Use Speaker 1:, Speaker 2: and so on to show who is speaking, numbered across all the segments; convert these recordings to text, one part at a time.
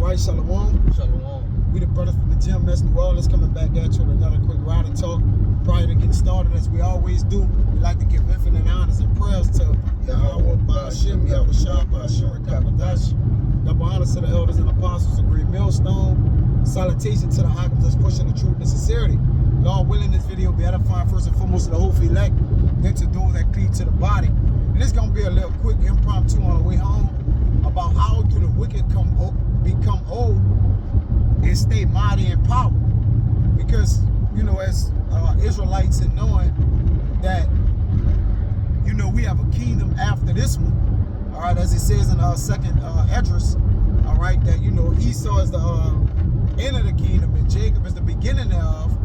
Speaker 1: right, Shalom.
Speaker 2: Shalom.
Speaker 1: We the brothers from the gym, that's New Orleans, coming back at you with another quick ride and talk. Prior to getting started, as we always do, we like to give infinite honors and prayers to Yahweh, Ba'ashim, Yahweh Shah, Ba'ashim, Kapadash. Double honors to the elders and apostles of Great Millstone. Salutation to the Hakims that's pushing the truth and sincerity. Lord willing, this video will be edifying first and foremost to the whole elect, then to those that cleave to the body. And it's going to be a little quick impromptu on the way home about how do the wicked become old and stay mighty in power. Because, you know, as Israelites, and knowing that, you know, we have a kingdom after this one, all right, as it says in our second address, all right, that, you know, Esau is the end of the kingdom and Jacob is the beginning thereof.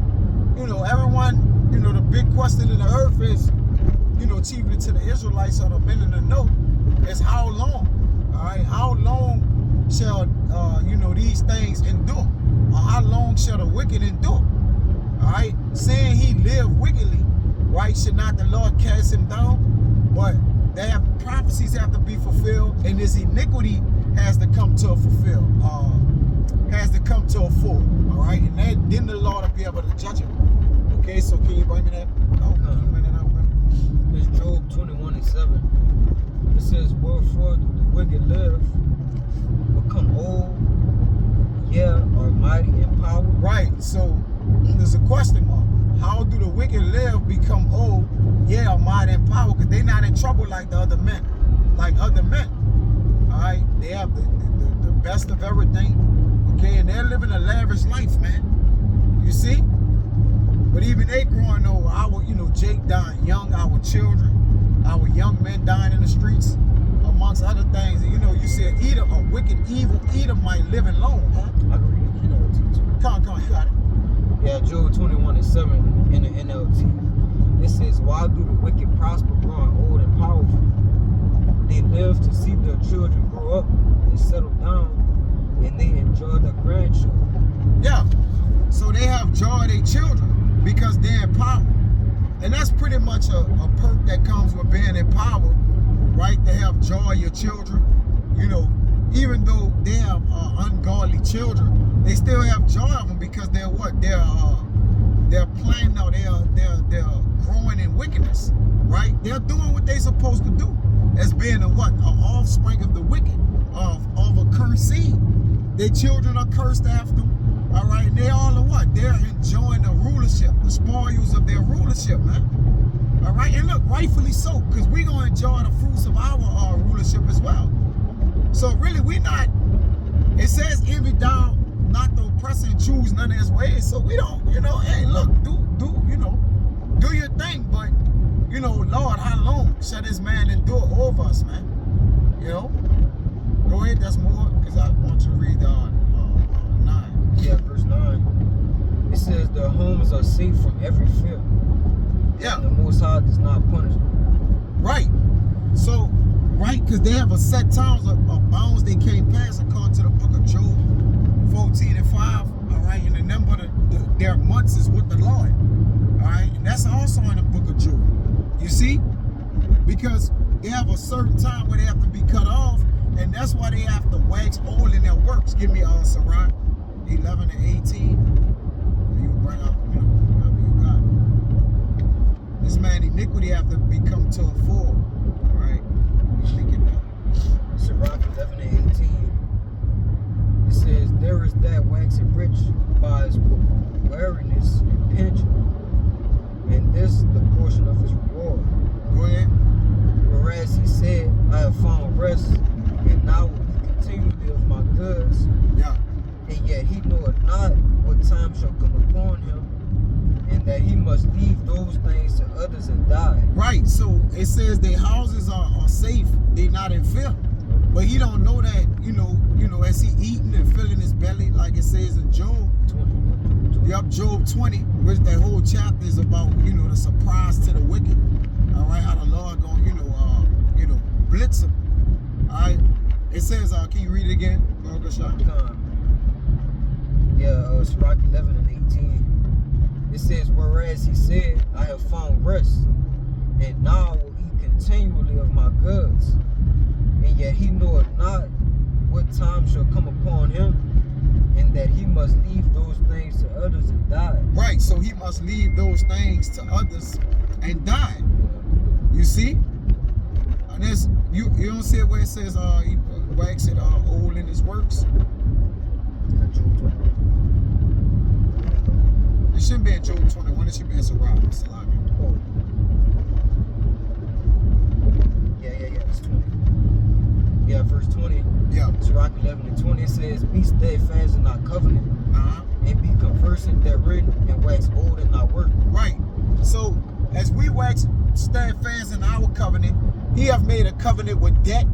Speaker 1: You know, everyone, you know, the big question in the earth is, you know, chiefly to the Israelites or the men in the know, is how long, all right, how long shall, you know, these things endure? Or how long shall the wicked endure? All right, saying he lived wickedly, right? Should not the Lord cast him down? But they have prophecies have to be fulfilled, and this iniquity has to come to a fulfill, has to come to a full. All right, and then the Lord will be able to judge him. Okay, so can you bring me that? Oh, can you bring that out, brother?
Speaker 2: It's Job 21:7. It says, "Wherefore do the wicked live, become old, or mighty in power?"
Speaker 1: Right. So there's a question mark. How do the wicked live, become old, or mighty in power? Because they're not in trouble like the other men. Like other men. All right. They have the best of everything. Okay, and they're living a lavish life, man. You see? But even they growing old. Our, you know, Jake dying young, our children, our young men dying in the streets, amongst other things. And you know, you see a wicked, evil Edomite living long, huh?
Speaker 2: I can read the NLT too.
Speaker 1: Come on, you got it.
Speaker 2: Yeah, Job 21:7 in the NLT. It says, "Why do the wicked prosper, growing old and powerful? They live to see their children grow up and settle down, and they enjoy their grandchildren."
Speaker 1: Yeah. So they have joy of their children because they're in power. And that's pretty much a perk that comes with being in power, right? To have joy of your children. You know, even though they have ungodly children, they still have joy of them because they're what? They're playing now. They're growing in wickedness, right? They're doing what they're supposed to do as being a what? An offspring of the wicked, of a cursed seed. Their children are cursed after them. All right, and they all are what? They're enjoying the rulership, the spoils of their rulership, man. All right, and look, rightfully so, because we're going to enjoy the fruits of our rulership as well. So really, we not, it says, envy thou not the oppressor and choose none of his ways. So we don't, you know, hey, look, you know, do your thing, but, you know, Lord, how long shall this man endure over us, man? You know? Go ahead, that's more, because I want you to read 9.
Speaker 2: Yeah, verse 9. It says, "Their homes are safe from every fear.
Speaker 1: Yeah.
Speaker 2: And the Most High does not punish them."
Speaker 1: Right. So, right, because they have a set times of bounds they can't pass according to the book of Job 14:5. All right, and the number of their months is with the Lord. All right, and that's also in the book of Job. You see? Because they have a certain time where they have to be cut off, and that's why they have to wax old in their works. Give me Sirach 11 and 18. You can bring up, you know, whatever you got. This man, iniquity have to become to a full. All right? Thinking that.
Speaker 2: Sirach 11 and 18. It says, "There is that waxing rich by his weariness and pension, and this the portion of his reward.
Speaker 1: Go ahead.
Speaker 2: Whereas he said, I have found rest, and now will he continually of my goods.
Speaker 1: Yeah.
Speaker 2: And yet he knoweth not what time shall come upon him, and that he must leave those things to others and die."
Speaker 1: Right. So it says their houses are safe. They're not in fear. But he don't know that, you know, as he eating and filling his belly, like it says in Job
Speaker 2: 20.
Speaker 1: Yup, Job 20, which that whole chapter is about, you know, the surprise to the wicked. All right, how the Lord gonna, blitz them. All right. It says, can you read it again?
Speaker 2: Yeah, Sirach 11 and 18. It says, "Whereas he said, I have found rest, and now will eat continually of my goods. And yet he knoweth not what time shall come upon him, that he must leave those things to others and die.
Speaker 1: Right, so he must leave those things to others and die. You see? And there's you don't see it where it says he wax it old in his works. It shouldn't be in Job 21, it should be in Sirach.
Speaker 2: Oh. Yeah, it's 20. Yeah, verse 20.
Speaker 1: Yeah.
Speaker 2: Sirach 11 and 20, it says, be steadfast in our covenant, and be conversant therein, and wax old in our work.
Speaker 1: Right. So as we wax steadfast in our covenant, he have made a covenant with debt.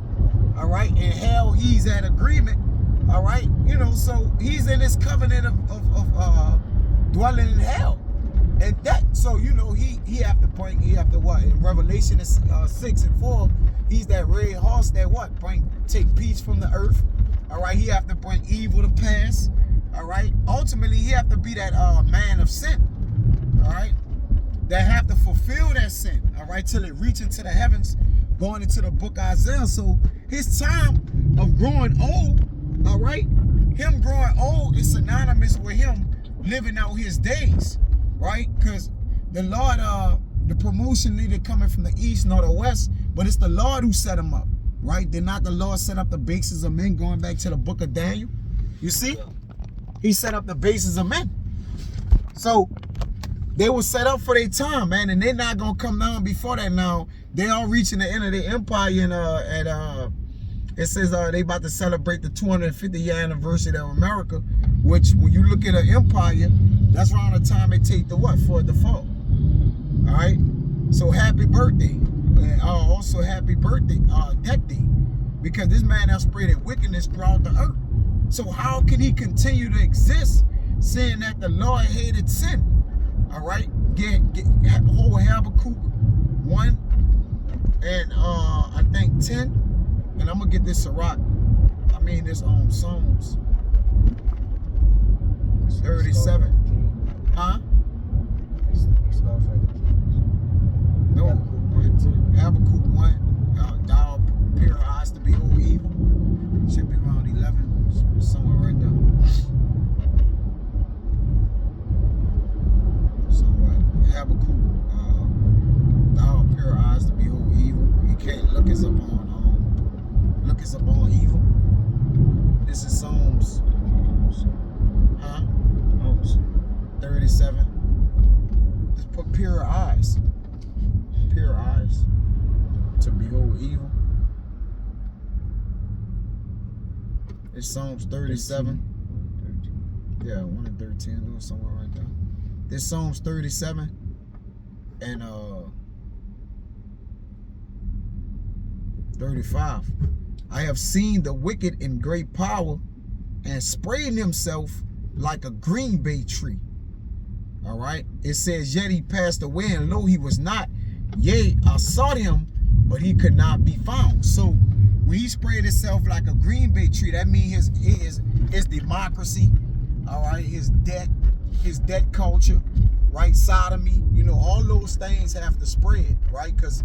Speaker 1: All right. And hell, he's at agreement. All right. You know, so he's in this covenant of dwelling in hell. And that, so you know, he have to what? In Revelation 6 and 4, he's that red horse that what? Take peace from the earth. All right, he have to bring evil to pass. All right, ultimately he have to be that man of sin. All right, that have to fulfill that sin. All right, till it reach into the heavens, going into the book of Isaiah. So his time of growing old, all right, him growing old is synonymous with him living out his days. Right? Because the Lord, the promotion neither coming from the east nor the west, but it's the Lord who set him up. Right? Did not the Lord set up the bases of men, going back to the book of Daniel? You see? He set up the bases of men. So they were set up for their time, man, and they're not gonna come down before that. Now they are reaching the end of their empire, and it says they about to celebrate the 250th anniversary of America, which when you look at an empire, that's around the time it take the what for it to fall. All right. So happy birthday, and also happy birthday, death day, because this man has spread wickedness throughout the earth. So how can he continue to exist, saying that the Lord hated sin? All right. Get whole Habakkuk 1 and I think 10, and I'm gonna get this Sirach. I mean this Psalms 37. Huh? No. Habakkuk 1. Thou prepare our eyes to behold evil. Should be around 11. Somewhere right there. Somewhere. Habakkuk. Thou prepare our eyes to behold evil. You can't look us upon evil. This is Psalms. 37. Just put pure eyes to behold evil. It's Psalms 37. 13. Yeah, 1 and 13, or somewhere right there. This Psalms 37 and 35. I have seen the wicked in great power and spraying himself like a green bay tree. All right. It says, yet he passed away, and lo, he was not. Yea, I sought him, but he could not be found. So when he sprayed himself like a green bay tree, that means his democracy, all right, his debt culture, right, sodomy, you know, all those things have to spread, right? Because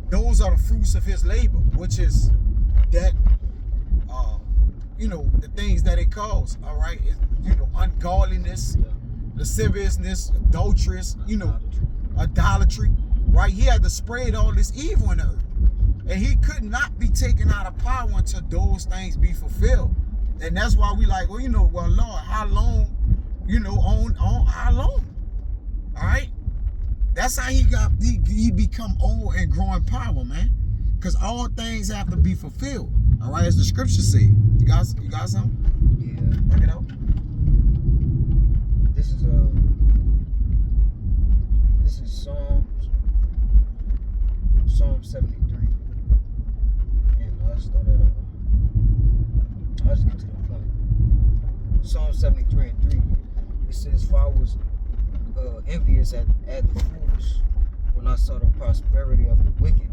Speaker 1: those are the fruits of his labor, which is debt, you know, the things that it caused, all right? You know, ungodliness, lasciviousness, adulterous, you know, idolatry, right? He had to spread all this evil in the earth. And he could not be taken out of power until those things be fulfilled. And that's why we like, well, you know, well, Lord, how long, you know, on how long? All right? That's how he become old and growing power, man. Because all things have to be fulfilled. All right, as the scriptures say. You got something?
Speaker 2: Yeah.
Speaker 1: Bring it out.
Speaker 2: This is Psalm 73. And let's start that up. I'll just get to the point. Psalm 73 and 3. It says, for I was envious at the foolish when I saw the prosperity of the wicked.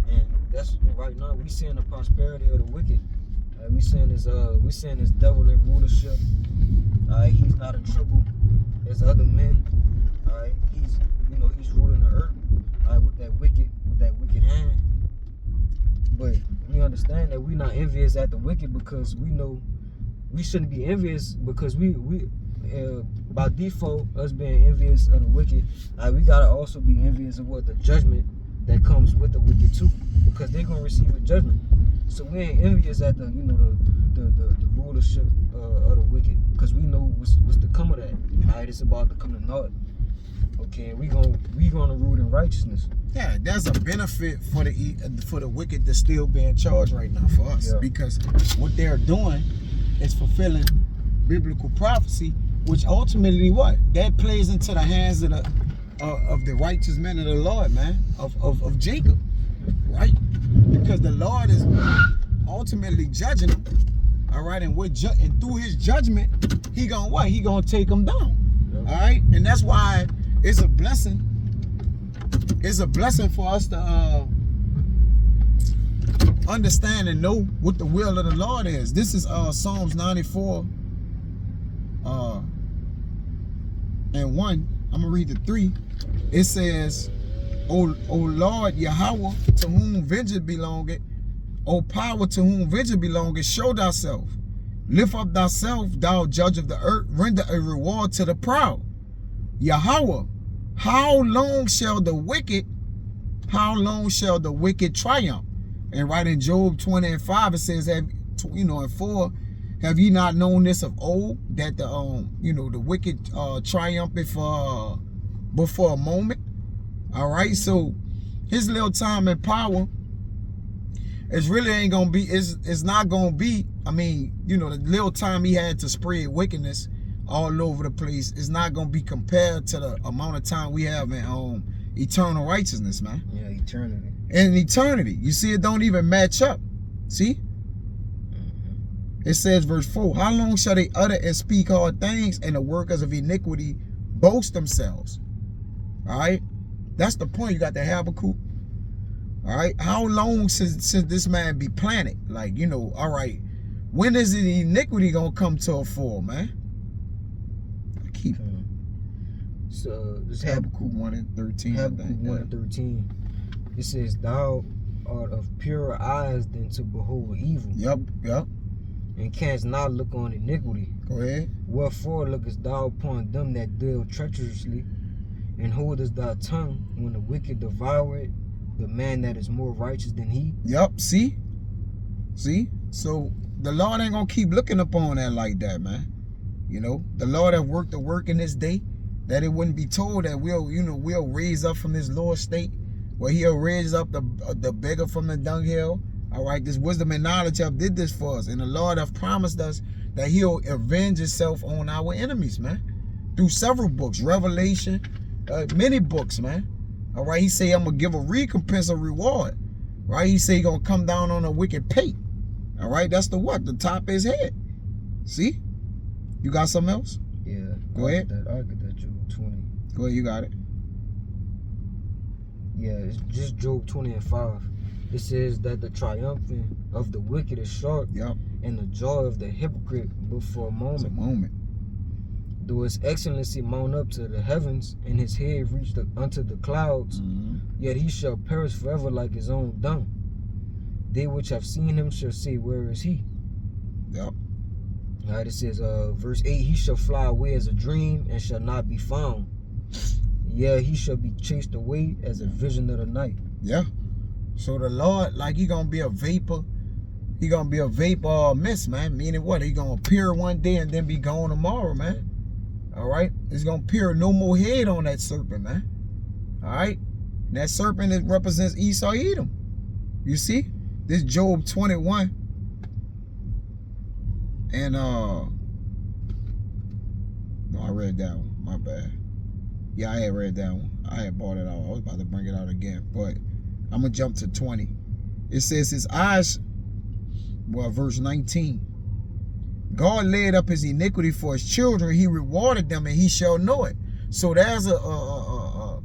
Speaker 2: And that's right now we seeing the prosperity of the wicked. We seeing this devil in rulership. He's not in trouble as other men. He's ruling the earth with that wicked hand. But we understand that we're not envious at the wicked because we know we shouldn't be envious because we by default, us being envious of the wicked, we gotta also be envious of what the judgment that comes with the wicked too, because they're gonna receive a judgment. So we ain't envious at the the rulership of the wicked, because we know what's to come of that. All right, it's about to come to naught. Okay, we gonna rule in righteousness.
Speaker 1: Yeah, there's a benefit for the wicked that's still being charged right now for us, because what they're doing is fulfilling biblical prophecy, which ultimately that plays into the hands of the righteous men of the Lord, man, of Jacob, right? Because the Lord is ultimately judging them, all right, and and through His judgment, He gonna take them down, all right, and that's why it's a blessing. It's a blessing for us to understand and know what the will of the Lord is. This is Psalms 94 and 1. I'm gonna read the 3. It says, O Lord Yahweh, to whom vengeance belongeth, O power to whom vengeance belongeth, show thyself. Lift up thyself, thou judge of the earth, render a reward to the proud. Yahweh, how long shall the wicked triumph? And right in Job 20:5, it says, and 4, have ye not known this of old, that the wicked triumpheth but for a moment? All right, so his little time in power, it's really ain't gonna be. It's not gonna be. I mean, the little time he had to spread wickedness all over the place is not gonna be compared to the amount of time we have in eternal righteousness, man.
Speaker 2: Yeah, eternity.
Speaker 1: In eternity, you see, it don't even match up. See, it says, verse 4: How long shall they utter and speak hard things, and the workers of iniquity boast themselves? All right, that's the point. You got the Habakkuk. All right, how long since this man be planted? Like, all right, when is the iniquity gonna come to a full, man? Keep
Speaker 2: so this
Speaker 1: Habakkuk 1:13.
Speaker 2: Habakkuk 1:13. It says, thou art of purer eyes than to behold evil.
Speaker 1: Yep.
Speaker 2: And canst not look on iniquity.
Speaker 1: Go ahead.
Speaker 2: Wherefore lookest thou upon them that deal treacherously, and holdest thy tongue when the wicked devour the man that is more righteous than he?
Speaker 1: Yep. See? So the Lord ain't gonna keep looking upon that like that, man. The Lord have worked the work in this day, that it wouldn't be told that we'll raise up from this lower state, where He'll raise up the beggar from the dunghill. All right, this wisdom and knowledge have did this for us, and the Lord have promised us that He'll avenge Himself on our enemies, man, through several books, Revelation, many books, man. All right, He say, I'm gonna give a recompense, a reward. Right, He say He gonna come down on a wicked pate. All right, that's the top of His head. See? You got something else?
Speaker 2: Yeah.
Speaker 1: Go ahead.
Speaker 2: I'll get that Job 20.
Speaker 1: Go ahead, you got it.
Speaker 2: Yeah, it's just Job 20:5. It says that the triumphing of the wicked is short, and the joy of the hypocrite but for a moment.
Speaker 1: It's a moment.
Speaker 2: Though His excellency mount up to the heavens, and His head reach unto the clouds, yet he shall perish forever like his own dung. They which have seen Him shall say, where is He?
Speaker 1: Yep.
Speaker 2: All right, it says, verse 8, he shall fly away as a dream and shall not be found. Yeah, he shall be chased away as a vision of the night. Yeah.
Speaker 1: So the Lord, like, He gonna be a vapor. He gonna be a vapor or a mist, man. Meaning what? He gonna appear one day and then be gone tomorrow, man. All right? He's gonna appear no more head on that serpent, man. All right? And that serpent, it represents Esau, Edom. You see? This Job 21. And no, I read that one. My bad. Yeah, I had read that one. I had bought it out. I was about to bring it out again, but I'm gonna jump to 20. It says His eyes, verse 19. God laid up His iniquity for His children. He rewarded them, and He shall know it. So there's a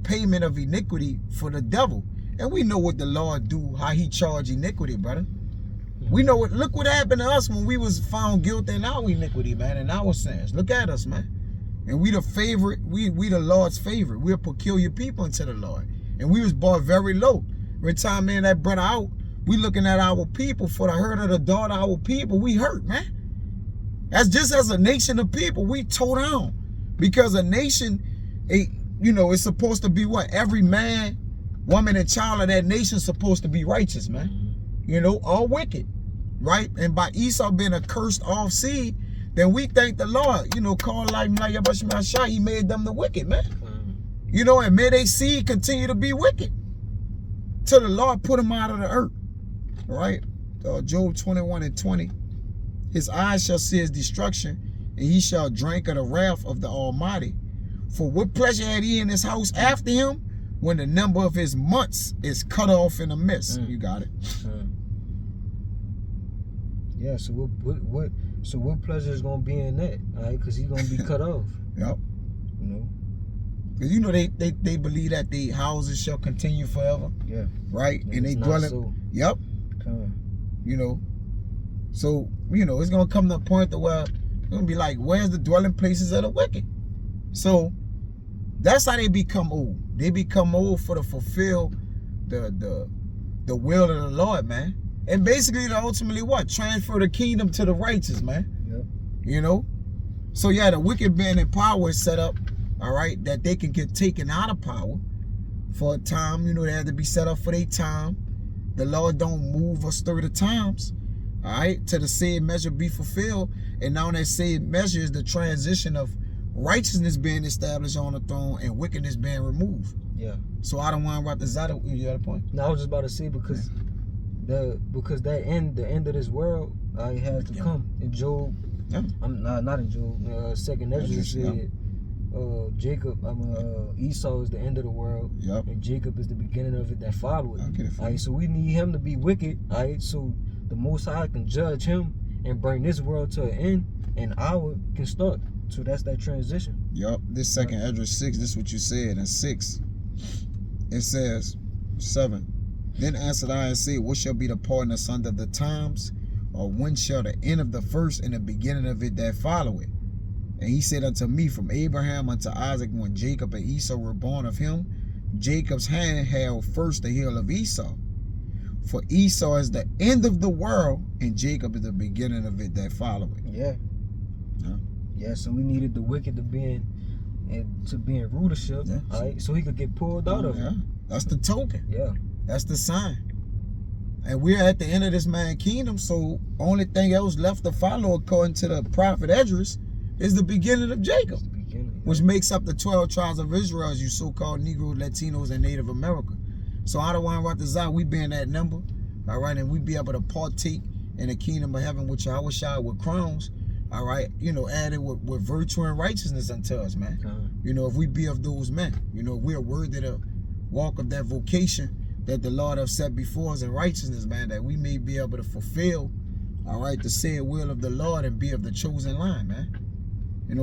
Speaker 1: payment of iniquity for the devil, and we know what the Lord do, how He charge iniquity, brother. We know what. Look what happened to us when we was found guilty in our iniquity, man, in our sins. Look at us, man. And we the favorite. We the Lord's favorite. We're peculiar people unto the Lord, and we was brought very low. Every time, man, that brother out, we looking at our people for the hurt of the daughter of our people. We hurt, man.
Speaker 3: That's just as a nation of people, we tore down. Because a nation, it's supposed to be what? Every man, woman, and child of that nation is supposed to be righteous, man. All wicked, right? And by Esau being a cursed off seed, then we thank the Lord. Call like he made them the wicked, man. And may they seed continue to be wicked till the Lord put them out of the earth, right? Job 21:20. His eyes shall see his destruction, and he shall drink of the wrath of the Almighty. For what pleasure had he in his house after him, when the number of his months is cut off in the midst? You got it.
Speaker 2: Yeah. So what pleasure is gonna be in that? All right, because he's gonna be cut off.
Speaker 3: Yep. Because they believe that the houses shall continue forever.
Speaker 2: Yeah.
Speaker 3: Right? And they dwell in.
Speaker 2: So.
Speaker 3: Yep. So, it's going to come to a point to where it's going to be like, where's the dwelling places of the wicked? So, that's how they become old. They become old for to fulfill the will of the Lord, man. And basically, to ultimately what? Transfer the kingdom to the righteous, man. Yep. So, yeah, the wicked being in power is set up, all right, that they can get taken out of power for a time. They have to be set up for their time. The Lord don't move or stir the times. All right, to the said measure be fulfilled. And now that said measure is the transition of righteousness being established on the throne and wickedness being removed.
Speaker 2: Yeah. So
Speaker 3: I don't want to wrap this out. You got a point?
Speaker 2: No, I was just about to say because the end of this world has to come. In Job, I'm not in Job. Second Ezra said Esau is the end of the world, and Jacob is the beginning of it that follow it. All right, so we need him to be wicked. All right, so the Most High can judge him and bring this world to an end, and our can start. So that's that transition.
Speaker 3: Yup. This second Ezra 6, this is what you said. In 6, it says, 7. Then answered I and said, what shall be the pardon asunder of the times? Or when shall the end of the first and the beginning of it that follow it? And he said unto me, from Abraham unto Isaac, when Jacob and Esau were born of him, Jacob's hand held first the heel of Esau. For Esau is the end of the world, and Jacob is the beginning of it that follow it.
Speaker 2: Yeah, so we needed the wicked to be in rulership, all right, so he could get pulled out of it.
Speaker 3: That's the token.
Speaker 2: Yeah.
Speaker 3: That's the sign. And we're at the end of this man's kingdom, so only thing else left to follow, according to the prophet Esdras, is the beginning of Jacob, which makes up the 12 tribes of Israel, as you so-called Negroes, Latinos, and Native America. So I don't want to write this out. We be in that number, all right, and we be able to partake in the kingdom of heaven with Yahweh Shai with crowns, all right, added with virtue and righteousness unto us, man. If we be of those men, we are worthy to walk of that vocation that the Lord have set before us in righteousness, man, that we may be able to fulfill, all right, the said will of the Lord and be of the chosen line, man.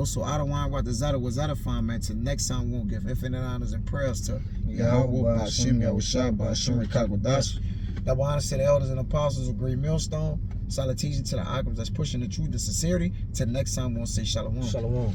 Speaker 3: So I don't want to write this out. It was out of fine, man. Till next time, we'll give infinite honors and prayers to Yahweh, Ba'ashem, Yahweh Shai, Ba'ashem, Rekakwadash. Double honors to the elders and apostles of Great Millstone. Salutation to the icons that's pushing the truth and sincerity. Till next time, we'll say shalom.
Speaker 2: Shalom.